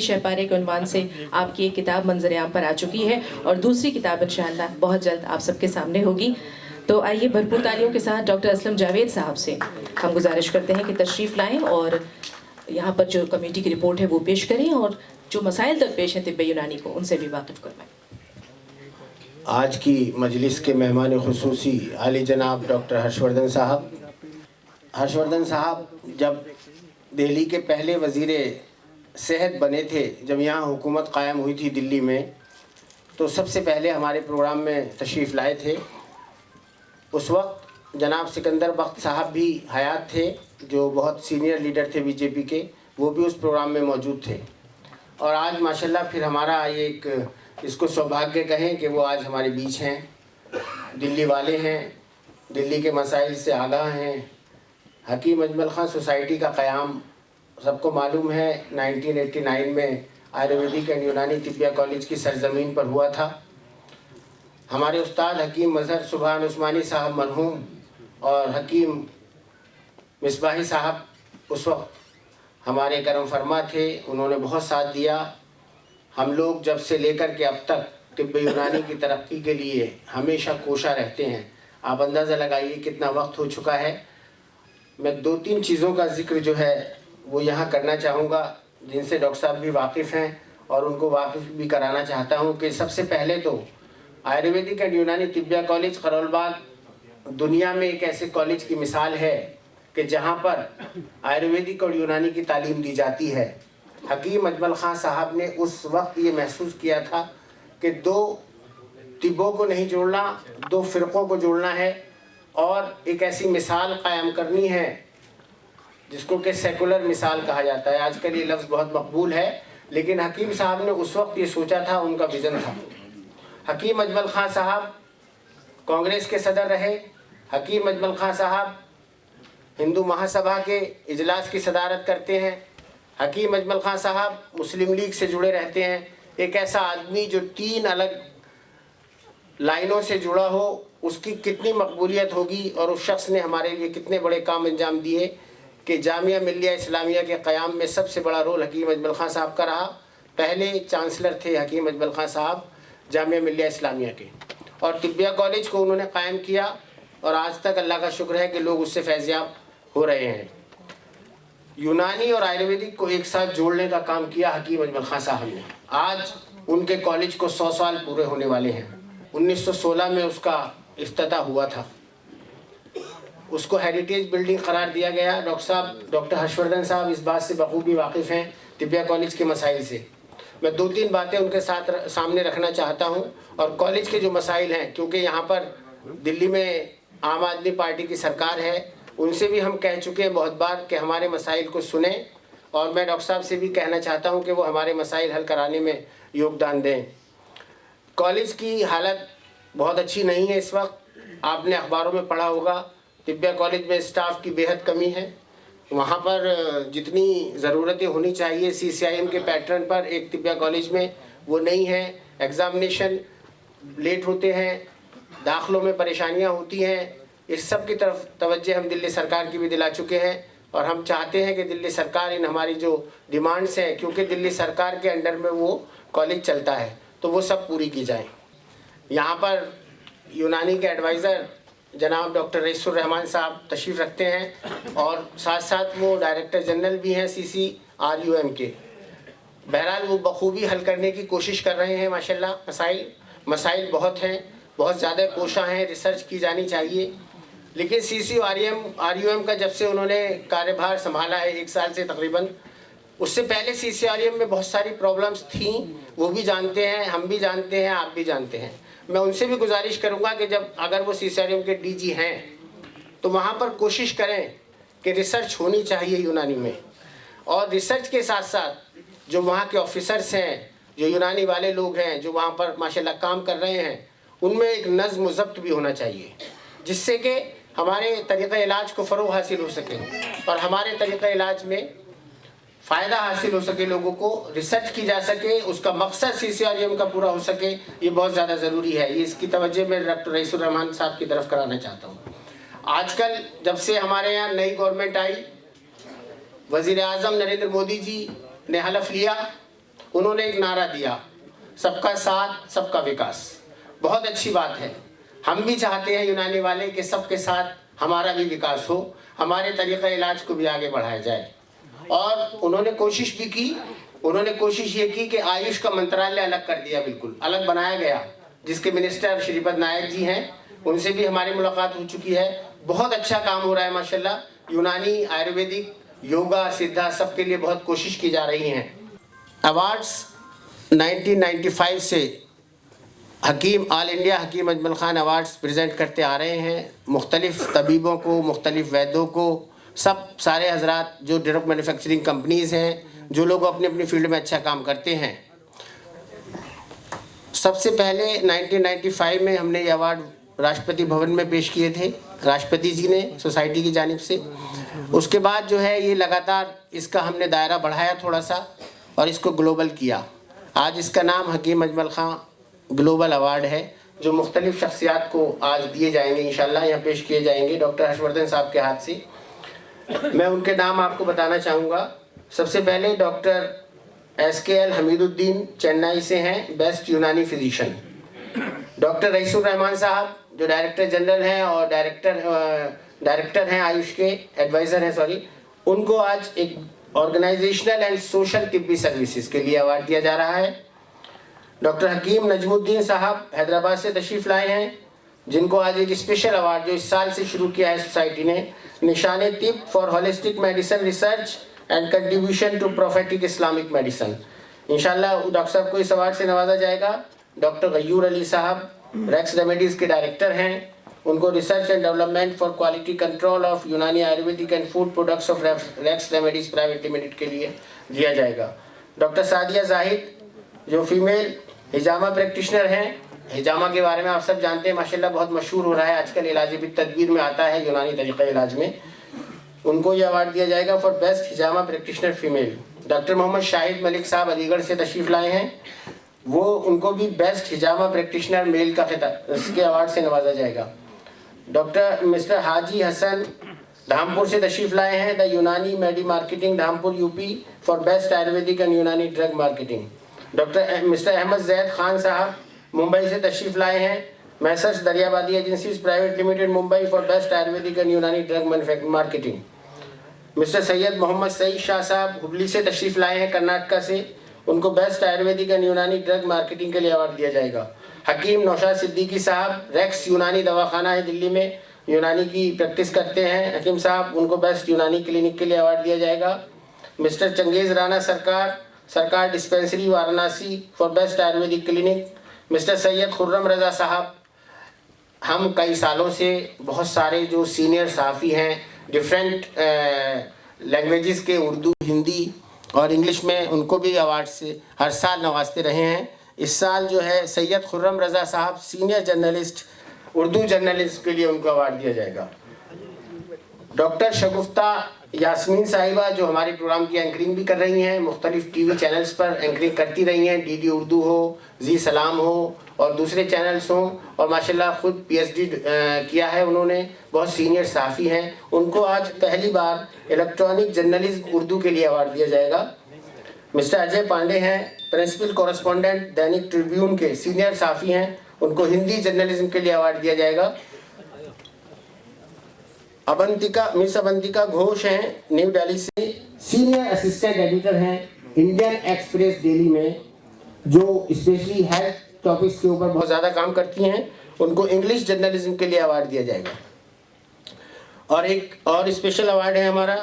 شہپارے کے عنوان سے آپ کی ایک کتاب منظر عام پر آ چکی ہے اور دوسری کتاب انشاءاللہ بہت جلد آپ سب کے سامنے ہوگی. تو آئیے بھرپور تالیوں کے ساتھ ڈاکٹر اسلم جاوید صاحب سے ہم گزارش کرتے ہیں کہ تشریف لائیں اور یہاں پر جو کمیٹی کی رپورٹ ہے وہ پیش کریں اور جو مسائل درپیش ہیں طب یونانی کو ان سے بھی واقف کروائیں. آج کی مجلس کے مہمان خصوصی عالی جناب ڈاکٹر ہرش وردھن صاحب. ہرش وردھن صاحب جب دہلی کے پہلے وزیر صحت بنے تھے، جب یہاں حکومت قائم ہوئی تھی دلی میں، تو سب سے پہلے ہمارے پروگرام میں تشریف لائے تھے. اس وقت جناب سکندر بخت صاحب بھی حیات تھے، جو بہت سینئر لیڈر تھے بی جے پی کے، وہ بھی اس پروگرام میں موجود تھے. اور آج ماشاءاللہ پھر ہمارا یہ ایک اس کو سوبھاگیہ کہیں کہ وہ آج ہمارے بیچ ہیں. دلی والے ہیں، دلی کے مسائل سے آگاہ ہیں. حکیم اجمل خان سوسائٹی کا قیام سب کو معلوم ہے 1989 میں آیورویدک اینڈ یونانی طبیہ کالج کی سرزمین پر ہوا تھا. ہمارے استاد حکیم مظہر سبحان عثمانی صاحب مرحوم اور حکیم مصباحی صاحب اس وقت ہمارے کرم فرما تھے، انہوں نے بہت ساتھ دیا. ہم لوگ جب سے لے کر کے اب تک طب یونانی کی ترقی کے لیے ہمیشہ کوشاں رہتے ہیں. آپ اندازہ لگائیے کتنا وقت ہو چکا ہے. میں 2-3 چیزوں کا ذکر جو ہے وہ یہاں کرنا چاہوں گا، جن سے ڈاکٹر صاحب بھی واقف ہیں اور ان کو واقف بھی کرانا چاہتا ہوں. کہ سب سے پہلے تو آیورویدک اینڈ یونانی طبیہ کالج خرول باغ دنیا میں ایک ایسے کالج کی مثال ہے کہ جہاں پر آیورویدک اور یونانی کی تعلیم دی جاتی ہے. حکیم اجمل خان صاحب نے اس وقت یہ محسوس کیا تھا کہ 2 طبوں کو نہیں جوڑنا، 2 فرقوں کو جوڑنا ہے اور ایک ایسی مثال قائم کرنی ہے جس کو کہ سیکولر مثال کہا جاتا ہے. آج کل یہ لفظ بہت مقبول ہے، لیکن حکیم صاحب نے اس وقت یہ سوچا تھا، ان کا ویژن تھا. حکیم اجمل خان صاحب کانگریس کے صدر رہے. حکیم اجمل خان صاحب ہندو مہا سبھا کے اجلاس کی صدارت کرتے ہیں. حکیم اجمل خان صاحب مسلم لیگ سے جڑے رہتے ہیں. ایک ایسا آدمی جو 3 الگ لائنوں سے جڑا ہو، اس کی کتنی مقبولیت ہوگی اور اس شخص نے ہمارے لیے کتنے بڑے کام انجام دیے. کہ جامعہ ملیہ اسلامیہ کے قیام میں سب سے بڑا رول حکیم اجمل خان صاحب کا رہا. پہلے چانسلر تھے حکیم اجمل خان صاحب جامعہ ملیہ اسلامیہ کے، اور طبیہ کالج کو انہوں نے قائم کیا اور آج تک اللہ کا شکر ہے کہ لوگ اس سے فیض یاب ہو رہے ہیں. یونانی اور آیورویدک کو ایک ساتھ جوڑنے کا کام کیا حکیم اجمل خان صاحب نے. آج ان کے کالج کو 100 سال پورے ہونے والے ہیں. 1916 میں اس کا افتتاح ہوا تھا. اس کو ہیریٹیج بلڈنگ قرار دیا گیا. ڈاکٹر ہرش وردھن صاحب اس بات سے بخوبی واقف ہیں طبیہ کالج کے مسائل سے. میں 2-3 باتیں ان کے ساتھ سامنے رکھنا چاہتا ہوں. اور کالج کے جو مسائل ہیں، کیونکہ یہاں پر دلی میں عام آدمی پارٹی کی سرکار ہے، ان سے بھی ہم کہہ چکے ہیں بہت بار کہ ہمارے مسائل کو سنیں، اور میں ڈاکٹر صاحب سے بھی کہنا چاہتا ہوں کہ وہ ہمارے مسائل حل کرانے میں یوگدان دیں. کالج کی حالت بہت اچھی نہیں ہے اس وقت. آپ نے اخباروں میں پڑھا ہوگا طبیہ کالج میں اسٹاف کی بے حد کمی ہے. وہاں پر جتنی ضرورتیں ہونی چاہیے CCIM کے پیٹرن پر ایک طبیہ کالج میں، وہ نہیں ہے. ایگزامینیشن لیٹ ہوتے ہیں، داخلوں میں پریشانیاں ہوتی ہیں. اس سب کی طرف توجہ ہم دلی سرکار کی بھی دلا چکے ہیں، اور ہم چاہتے ہیں کہ دلی سرکار ان ہماری جو ڈیمانڈس ہیں، کیونکہ دلی سرکار کے انڈر میں وہ کالج چلتا ہے، تو وہ سب پوری کی جائیں. یہاں پر یونانی کے ایڈوائزر جناب ڈاکٹر رئیس الرحمان صاحب تشریف رکھتے ہیں، اور ساتھ ساتھ وہ ڈائریکٹر جنرل بھی ہیں CCRUM کے. بہرحال وہ بخوبی حل کرنے کی کوشش کر رہے ہیں. ماشاءاللہ مسائل بہت ہیں، بہت زیادہ کوشاں ہیں، ریسرچ کی جانی چاہیے. لیکن CCRUM کا جب سے انہوں نے کاریہ سنبھالا ہے 1 سال سے تقریباً، اس سے پہلے CCRUM میں بہت ساری پرابلمس تھیں. وہ بھی جانتے ہیں، ہم بھی جانتے ہیں، آپ بھی جانتے ہیں. میں ان سے بھی گزارش کروں گا کہ جب اگر وہ CCRUM کے DG ہیں تو وہاں پر کوشش کریں کہ ریسرچ ہونی چاہیے یونانی میں. اور ریسرچ کے ساتھ ساتھ جو وہاں کے آفیسرس ہیں، جو یونانی والے لوگ ہیں، جو وہاں پر ماشاءاللہ کام کر رہے ہیں، ان میں ایک نظم و ضبط بھی ہونا چاہیے، جس سے کہ ہمارے طریقہ علاج کو فروغ حاصل ہو سکے اور ہمارے طریقہ علاج میں فائدہ حاصل ہو سکے، لوگوں کو ریسرچ کی جا سکے، اس کا مقصد CCRUM کا پورا ہو سکے. یہ بہت زیادہ ضروری ہے. یہ اس کی توجہ میں ڈاکٹر رئیس الرحمان صاحب کی طرف کرانا چاہتا ہوں. آج کل جب سے ہمارے یہاں نئی گورنمنٹ آئی، وزیر اعظم نریندر مودی جی نے حلف لیا انہوں نے ایک نعرہ دیا، سب کا ساتھ سب کا وکاس۔ بہت اچھی بات ہے، ہم بھی چاہتے ہیں یونانی والے کہ سب کے ساتھ ہمارا بھی وکاس ہو، ہمارے طریقہ علاج کو بھی آگے بڑھایا جائے۔ اور انہوں نے کوشش بھی کی، انہوں نے کوشش یہ کی کہ آیوش کا منترالیہ الگ کر دیا، بالکل الگ بنایا گیا، جس کے منسٹر شری پد نائک جی ہیں، ان سے بھی ہماری ملاقات ہو چکی ہے۔ بہت اچھا کام ہو رہا ہے ماشاءاللہ، یونانی، آیورویدک، یوگا، سدھا سب کے لیے بہت کوشش کی جا رہی ہیں۔ ایوارڈز 1995 سے حکیم آل India Hakim Ajmal Khan awards present کرتے آ رہے ہیں، مختلف طبیبوں کو، مختلف ویدوں کو، سارے حضرات جو ڈرگ مینوفیکچرنگ کمپنیز ہیں، جو لوگ اپنی اپنی فیلڈ میں اچھا کام کرتے ہیں۔ سب سے پہلے 1995 میں ہم نے یہ ایوارڈ راشٹرپتی بھون میں پیش کیے تھے، راشٹرپتی جی نے سوسائٹی کی جانب سے۔ اس کے بعد جو ہے یہ لگاتار اس کا ہم نے دائرہ بڑھایا تھوڑا سا اور اس کو گلوبل کیا۔ آج اس کا نام حکیم اجمل خان گلوبل ایوارڈ ہے، جو مختلف شخصیات کو آج دیے جائیں گے، انشاءاللہ یہاں پیش کیے جائیں گے ڈاکٹر ہرش وردھن صاحب کے ہاتھ سے۔ میں ان کے نام آپ کو بتانا چاہوں گا۔ سب سے پہلے ڈاکٹر ایس کے ایل حمید الدین چنئی سے ہیں، بیسٹ یونانی فزیشین۔ ڈاکٹر رئیس الرحمان صاحب جو ڈائریکٹر جنرل ہیں اور ڈائریکٹر ہیں آیوش کے، ایڈوائزر ہیں سوری، ان کو آج ایک آرگنائزیشنل اینڈ سوشل طبی سروسز کے لیے ایوارڈ دیا جا رہا ہے۔ ڈاکٹر حکیم نجم الدین صاحب حیدرآباد سے تشریف لائے ہیں، جن کو آج ایک اسپیشل ایوارڈ جو اس سال سے شروع کیا ہے سوسائٹی نے، نشان طب for holistic medicine research and contribution to prophetic Islamic medicine. انشاءاللہ ڈاکٹر صاحب کو اس ایوارڈ سے نوازا جائے گا۔ ڈاکٹر غیور علی صاحب ریکس ریمیڈیز کے ڈائریکٹر ہیں، ان کو research and development for quality control of Unani Ayurvedic and food products of Rex remedies private limited کے لیے دیا جائے گا۔ ڈاکٹر سعدیہ زاہد جو فیمیل حجامہ پریکٹیشنر ہیں، حجامہ کے بارے میں آپ سب جانتے ہیں ماشاءاللہ بہت مشہور ہو رہا ہے آج کل، علاج بالتدبیر میں آتا ہے یونانی طریقہ علاج میں، ان کو یہ ایوارڈ دیا جائے گا فار بیسٹ حجامہ practitioner female. Doctor Muhammad Shahid Malik Sahab علی گڑھ سے تشریف لائے ہیں، ان کو بھی بیسٹ حجامہ پریکٹیشنر میل کا خطاب اس کے ایوارڈ سے نوازا جائے گا۔ ڈاکٹر مسٹر حاجی حسن دھامپور سے تشریف لائے ہیں، the Unani medi marketing Dhampur U P for best Ayurvedic and Unani drug marketing. Doctor mister Ahmad Zaid Khan Sahab Mumbai سے تشریف لائے ہیں، messrs Daryabadi agencies private limited Mumbai for best Ayurvedic and Unani drug marketing. Mister Syed Mohammad Saeed Shah Sahab Hubli سے تشریف لائے ہیں کرناٹکا سے، ان کو best Ayurvedic and Unani drug marketing کے لیے ایوارڈ دیا جائے گا۔ حکیم نوشاد صدیقی صاحب ریکس یونانی دواخانہ ہے دلی میں، یونانی کی پریکٹس کرتے ہیں حکیم صاحب، ان کو بیسٹ یونانی کلینک کے لیے ایوارڈ دیا جائے گا۔ Mister Changez Rana Sarkar dispensary Varanasi for best Ayurvedic clinic. Mister Syed Khurram Raza Sahab, ہم کئی سالوں سے بہت سارے جو سینئر صحافی ہیں ڈفرینٹ لینگویجز کے، اردو، ہندی اور انگلش میں، ان کو بھی ایوارڈ سے ہر سال نوازتے رہے ہیں۔ اس سال جو ہے سید خرم رضا صاحب سینئر جرنلسٹ اردو جرنلسٹ کے لیے ان کو ایوارڈ دیا جائے گا۔ ڈاکٹر شگفتہ یاسمین صاحبہ جو ہمارے پروگرام کی اینکرنگ بھی کر رہی ہیں، مختلف ٹی وی چینلز پر اینکرنگ کرتی رہی ہیں، ڈی ڈی اردو ہو، زی سلام ہو اور دوسرے چینلز ہوں، اور ماشاءاللہ خود پی ایچ ڈی کیا ہے انہوں نے، بہت سینئر صحافی ہیں، ان کو آج پہلی بار الیکٹرانک جرنلزم اردو کے لیے ایوارڈ دیا جائے گا۔ مسٹر اجے پانڈے ہیں، پرنسپل کورسپونڈنٹ دینک ٹریبیون کے سینئر صحافی ہیں، ان کو ہندی جرنلزم کے لیے ایوارڈ دیا جائے گا۔ مس اونتکا گھوش ہیں نیو دہلی سے، سینئر اسسٹنٹ ایڈیٹر ہیں انڈین ایکسپریس ڈیلی میں، جو اسپیشلی ہیلتھ ٹاپکس کے اوپر بہت زیادہ کام کرتی ہیں، ان کو انگلش جرنلزم کے لیے ایوارڈ دیا جائے گا۔ اور ایک اور اسپیشل ایوارڈ ہے ہمارا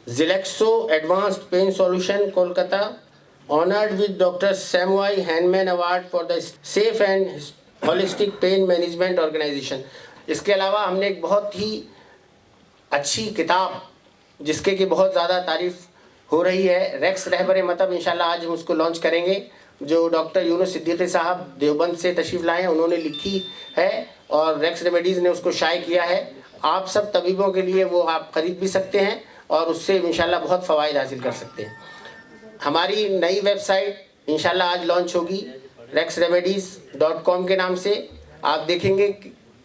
زلیکسو advanced pain solution Kolkata, honoured with doctor Samuel ہینڈمین award for the safe and holistic pain management organisation. اس کے علاوہ ہم نے ایک بہت ہی اچھی کتاب جس کے کہ بہت زیادہ تعریف ہو رہی ہے، ریکس رہبر مطب، انشاءاللہ آج ہم اس کو لانچ کریں گے، جو ڈاکٹر یونس صدیقی صاحب دیوبند سے تشریف لائے ہیں، انہوں نے لکھی ہے اور ریکس ریمیڈیز نے اس کو شائع کیا ہے۔ آپ سب طبیبوں کے لیے وہ آپ خرید بھی سکتے ہیں اور اس سے انشاءاللہ بہت فوائد حاصل کر سکتے ہیں۔ ہماری نئی ویب سائٹ انشاءاللہ آج لانچ ہوگی rexremedies.com کے نام سے، آپ دیکھیں گے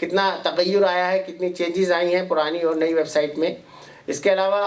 کتنا تغیر آیا ہے، کتنی چینجز آئی ہیں پرانی اور نئی ویب سائٹ میں۔ اس کے علاوہ